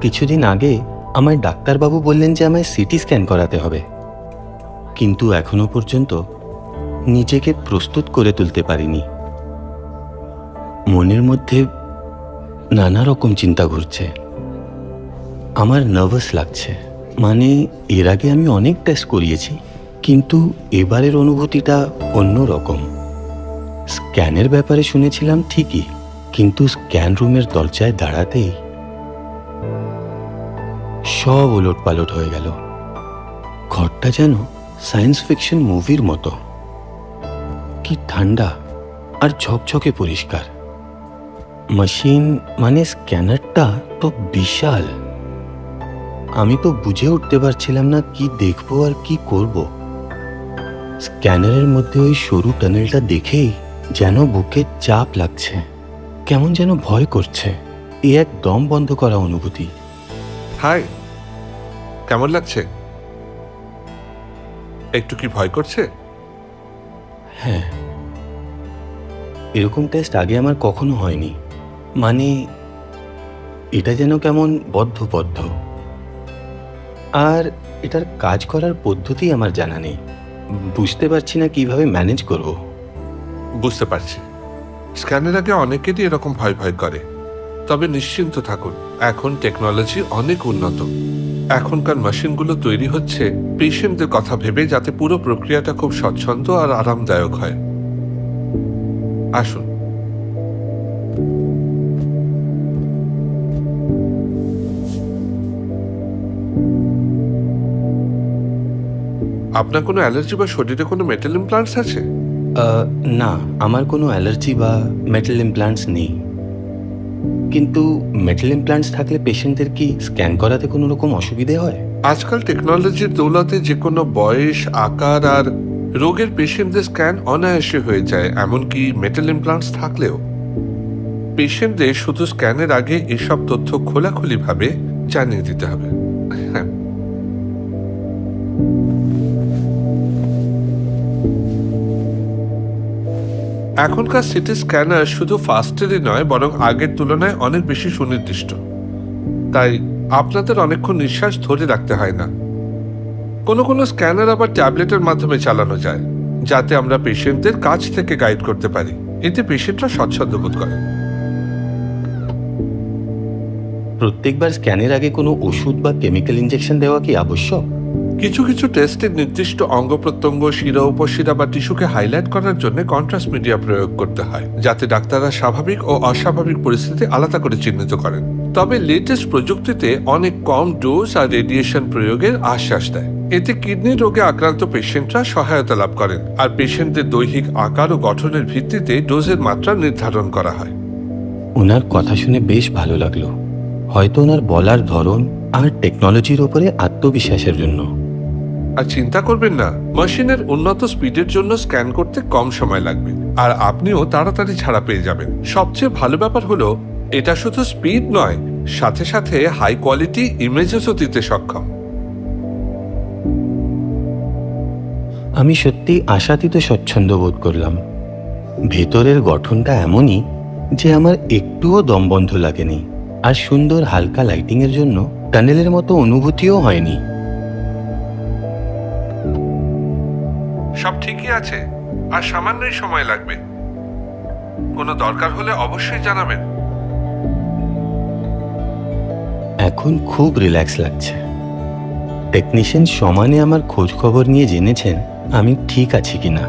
কিছুদিন আগে আমায় ডাক্তারবাবু বললেন যে আমায় সিটি স্ক্যান করাতে হবে, কিন্তু এখনো পর্যন্ত নিজেকে প্রস্তুত করে তুলতে পারিনি। মনের মধ্যে নানা রকম চিন্তা ঘুরছে। আমার নার্ভাস লাগছে। মানে এর আগে আমি অনেক টেস্ট করিয়েছি, কিন্তু এবারের অনুভূতিটা অন্য রকম। স্ক্যানের ব্যাপারে শুনেছিলাম ঠিকই, কিন্তু স্ক্যান রুমের দরজায় দাঁড়াতেই সব ওলটপালট হয়ে গেল। ঘরটা যেন সায়েন্স ফিকশন মুভির মতো। কি ঠান্ডা আর ঝকঝকে পরিষ্কার। মেশিন মানে স্ক্যানারটা তো বিশাল। আমি তো বুঝে উঠতে পারছিলাম না কি দেখবো আর কি করব। স্ক্যানারের মধ্যে ওই সরু টানেলটা দেখেই যেন বুকে চাপ লাগছে, কেমন যেন ভয় করছে। এ এক দম বন্ধ করা অনুভূতি। হাই, কেমন লাগছে? একটু কি ভয় করছে? হ্যাঁ, এরকম টেস্ট আগে আমার কখনো হয়নি। মানে এটা যেন কেমন বদ্ধ, আর এটার কাজ করার পদ্ধতি আমার জানা নেই। বুঝতে পারছি না কিভাবে ম্যানেজ করব। বুঝতে পারছি, স্ক্যানের আগে অনেকেরই এরকম ভয় করে। তবে নিশ্চিন্ত থাকুন, এখন টেকনোলজি অনেক উন্নত। এখনকার মেশিনগুলো তৈরি হচ্ছে পেশেন্টদের কথা ভেবে, যাতে পুরো প্রক্রিয়াটা খুব স্বচ্ছন্দ আর আরামদায়ক হয়। আসুন। আপনার কোনো অ্যালার্জি বা শরীরে কোনো মেটাল ইমপ্লান্টস আছে? না, আমার কোনো অ্যালার্জি বা মেটাল ইমপ্লান্টস নেই। কিন্তু মেটাল ইমপ্লান্টস থাকলে পেশেন্টদের কি স্ক্যান করাতে কোনো রকম অসুবিধে হয়? আজকাল টেকনোলজির দৌলতে যে কোনো বয়স, আকার আর রোগের পেশেন্টদের স্ক্যান অনায়াসে হয়ে যায়, এমনকি মেটাল ইমপ্লান্টস থাকলেও। পেশেন্টদের শুধু স্ক্যানের আগে এসব তথ্য খোলাখুলিভাবে জানিয়ে দিতে হবে। এখনকার সিটি স্ক্যানার শুধু ফাস্টেরই নয়, বরং আগের তুলনায় অনেক বেশি সুনির্দিষ্ট। তাই আপনাদের অনেকক্ষণ নিঃশ্বাস ধরে রাখতে হয় না। কোনো স্ক্যানার আবার ট্যাবলেটের মাধ্যমে চালানো যায়, যাতে আমরা পেশেন্টদের কাছ থেকে গাইড করতে পারি। এতে পেশেন্টরা স্বচ্ছন্দ বোধ করে। প্রত্যেকবার স্ক্যানের আগে কোনো ওষুধ বা কেমিক্যাল ইনজেকশন দেওয়া কি আবশ্যক? কিছু টেস্টের নির্দিষ্ট অঙ্গ প্রত্যঙ্গ, শিরা, উপশিরা বা টিস্যুকে হাইলাইট করার জন্য কন্ট্রাস্ট মিডিয়া প্রয়োগ করতে হয়, যাতে ডাক্তাররা স্বাভাবিক ও অস্বাভাবিক পরিস্থিতি আলাদা করে চিহ্নিত করেন। তবে লেটেস্ট প্রযুক্তিতে অনেক কম ডোজ আর রেডিয়েশন প্রয়োগের আশ্বাস দেয়। এতে কিডনি রোগে আক্রান্ত পেশেন্টরা সহায়তা লাভ করেন, আর পেশেন্টদের দৈহিক আকার ও গঠনের ভিত্তিতে ডোজের মাত্রা নির্ধারণ করা হয়। ওনার কথা শুনে বেশ ভালো লাগলো। হয়তো ওনার বলার ধরন আর টেকনোলজির ওপরে আত্মবিশ্বাসের জন্য। আর চিন্তা করবেন না, মেশিনের উন্নত স্পিডের জন্য স্ক্যান করতে কম সময় লাগবে, আর আপনিও তাড়াতাড়ি ছাড়া পেয়ে যাবেন। সবচেয়ে ভালো ব্যাপার হলো, এটা শুধু স্পিড নয়, সাথে সাথে হাই কোয়ালিটি ইমেজেসও দিতে সক্ষম। আমি সত্যি আশাতীত স্বচ্ছন্দ বোধ করলাম। ভেতরের গঠনটা এমনই যে আমার একটুও দম বন্ধ লাগেনি, আর সুন্দর হালকা লাইটিংয়ের জন্য টানেলের মতো অনুভূতিও হয়নি। সব ঠিকই আছে, আর সামান্যই সময় লাগবে। কোনো দরকার হলে অবশ্যই জানাবেন। এখন খুব রিল্যাক্স লাগছে। টেকনিশিয়ান সমানে আমার খোঁজ খবর নিয়ে জেনেছেন আমি ঠিক আছি কিনা।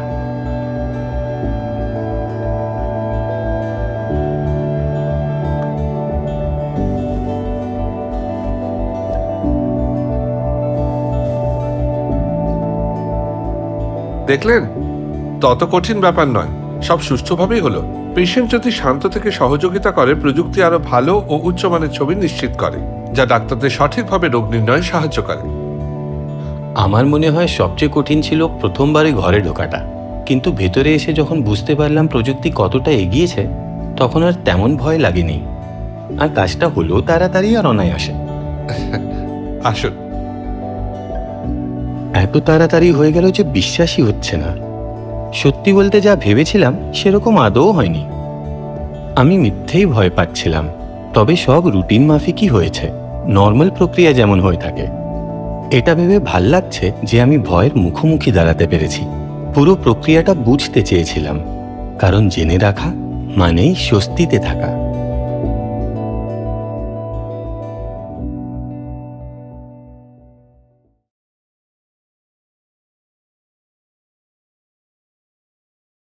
দেখলেন, তত কঠিন ব্যাপার নয়, সব সুষ্ঠুভাবেই হলো। পেশেন্ট যদি শান্ত থেকে সহযোগিতা করে, প্রযুক্তি আরো ভালো ও উচ্চমানের ছবি নিশ্চিত করে, যা ডাক্তারদের সঠিকভাবে রোগ নির্ণয়ে সাহায্য করে। আমার মনে হয় সবচেয়ে কঠিন ছিল প্রথমবারে ঘরে ঢোকাটা, কিন্তু ভেতরে এসে যখন বুঝতে পারলাম প্রযুক্তি কতটা এগিয়েছে, তখন আর তেমন ভয় লাগেনি, আর কাজটা হলো তাড়াতাড়ি আর অনায়াসে। আসুন। এত তাড়াতাড়ি হয়ে গেল যে বিশ্বাসই হচ্ছে না। সত্যি বলতে যা ভেবেছিলাম সেরকম আদৌ হয়নি। আমি মিথ্যেই ভয় পাচ্ছিলাম, তবে সব রুটিন মাফিকই হয়েছে। নর্মাল প্রক্রিয়া যেমন হয়ে থাকে। এটা ভেবে ভাল লাগছে যে আমি ভয়ের মুখোমুখি দাঁড়াতে পেরেছি। পুরো প্রক্রিয়াটা বুঝতে চেয়েছিলাম, কারণ জেনে রাখা মানেই স্বস্তিতে থাকা।